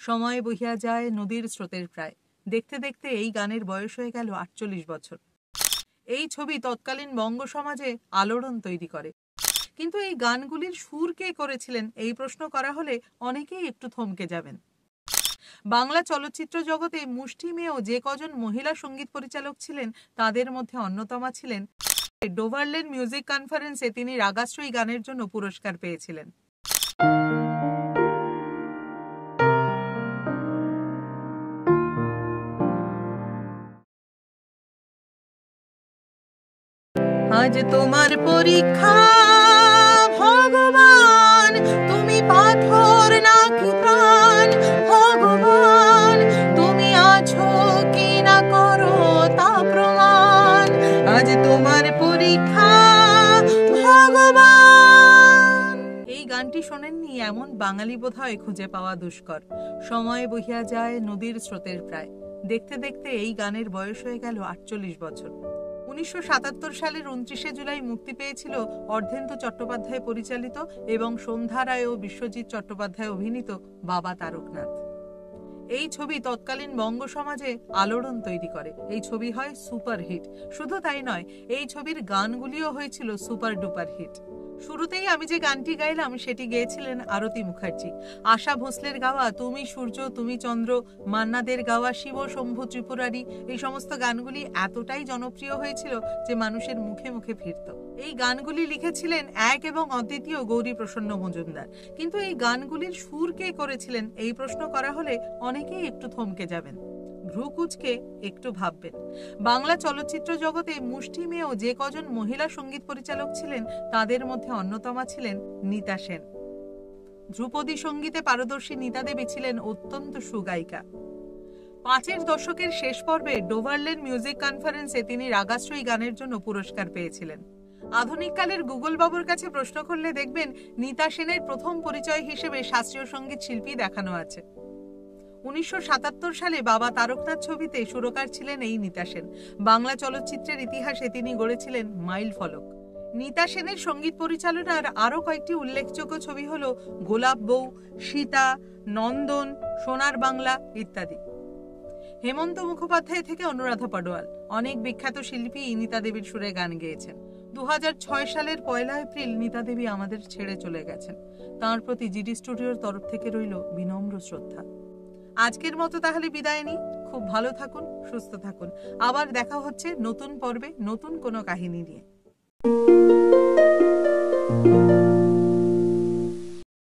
সময় বহিয়া যায় নদীর স্রোতের প্রায়, দেখতে দেখতে এই গানের বয়স হয়ে গেল ৪৮ বছর। এই ছবি তৎকালীন বঙ্গ সমাজে আলোড়ন তৈরি করে। কিন্তু এই গানগুলির সুর কে করেছিলেন এই প্রশ্ন করা হলে অনেকেই একটু থমকে যাবেন। বাংলা চলচ্চিত্র জগতে মুষ্টিমেয় যে কজন মহিলা সঙ্গীত পরিচালক ছিলেন তাদের মধ্যে অন্যতমা ছিলেন। ডোভারলেন মিউজিক কনফারেন্সে তিনি রাগাশ্রয়ী গানের জন্য পুরস্কার পেয়েছিলেন। আজ তোমার পরীক্ষা ভগবান, তুমি পাথর নাকি প্রাণ, ভগবান তুমি আছো কি না করো তা প্রমাণ, আজ তোমার পরীক্ষা ভগবান। এই গানটি শোনেননি এমন বাঙালি বোধহয় খুঁজে পাওয়া দুষ্কর। সময় বহিয়া যায় নদীর স্রোতের প্রায়, দেখতে দেখতে এই গানের বয়স হয়ে গেল ৪৮ বছর। ১৯৭৭ সালের ২৯শে জুলাই মুক্তি পেয়েছিল অর্ধেন্দু চট্টোপাধ্যায় পরিচালিত এবং সন্ধ্যা রায় ও বিশ্বজিৎ চট্টোপাধ্যায় অভিনীত বাবা তারকনাথ। এই ছবি তৎকালীন বঙ্গ সমাজে আলোড়ন তৈরি করে। এই ছবি হয় সুপার হিট। শুধু তাই নয়, এই ছবির গানগুলিও হয়েছিল সুপার ডুপার হিট। শুরুতেই আমি যে গানটি গাইলাম সেটি গেয়েছিলেন আরতি মুখার্জি। আশা ভোসলের গাওয়া তুমি সূর্য তুমি চন্দ্র, মান্নাদের গাওয়া শিব শম্ভু ত্রিপুরারি, এই সমস্ত গানগুলি এতটাই জনপ্রিয় হয়েছিল যে মানুষের মুখে মুখে ফিরত। এই গানগুলি লিখেছিলেন এক এবং অদ্বিতীয় গৌরী প্রসন্ন মজুমদার। কিন্তু এই গানগুলির সুর কে করেছিলেন এই প্রশ্ন করা হলে অনেকেই একটু থমকে যাবেন, ভ্রু কুঁচকে একটু ভাববেন। বাংলা চলচ্চিত্র জগতে মুষ্টিমেয় যে কজন মহিলা সঙ্গীত পরিচালক ছিলেন তাদের মধ্যে অন্যতমা ছিলেন নীতা সেন। ধ্রুপদী সঙ্গীতে পারদর্শী নীতা দেবী ছিলেন অত্যন্ত সুগায়িকা। ৫-এর দশকের শেষ পর্বে ডোভারলেন মিউজিক কনফারেন্সে তিনি রাগাশ্রয়ী গানের জন্য পুরস্কার পেয়েছিলেন। আধুনিককালের গুগল বাবুর কাছে প্রশ্ন করলে দেখবেন নীতা সেনের প্রথম পরিচয় হিসেবে শাস্ত্রীয় সঙ্গীত শিল্পী দেখানো আছে। ১৯৭৭ সালে বাবা তারকনাথ ছবিতে সুরকার ছিলেন এই নীতা সেন। বাংলা চলচ্চিত্রের ইতিহাসে তিনি গড়েছিলেন মাইল ফলক। নীতা সেনের সঙ্গীত পরিচালনার আরও কয়েকটি উল্লেখযোগ্য ছবি হল গোলাপ বউ, সীতা, নন্দন, সোনার বাংলা ইত্যাদি। হেমন্ত মুখোপাধ্যায় থেকে অনুরাধা পডোয়াল, অনেক বিখ্যাত শিল্পী নীতা দেবীর সুরে গান গেয়েছেন। ২০০৬ সালের ১ এপ্রিল নীতা দেবী আমাদের ছেড়ে চলে গেছেন। তাঁর প্রতি জিডি স্টুডিওর তরফ থেকে রইল বিনম্র শ্রদ্ধা। আজকের মতো তাহলে বিদায় নিই। খুব ভালো থাকুন, সুস্থ থাকুন। আবার দেখা হচ্ছে নতুন পর্বে নতুন কোনো কাহিনী নিয়ে।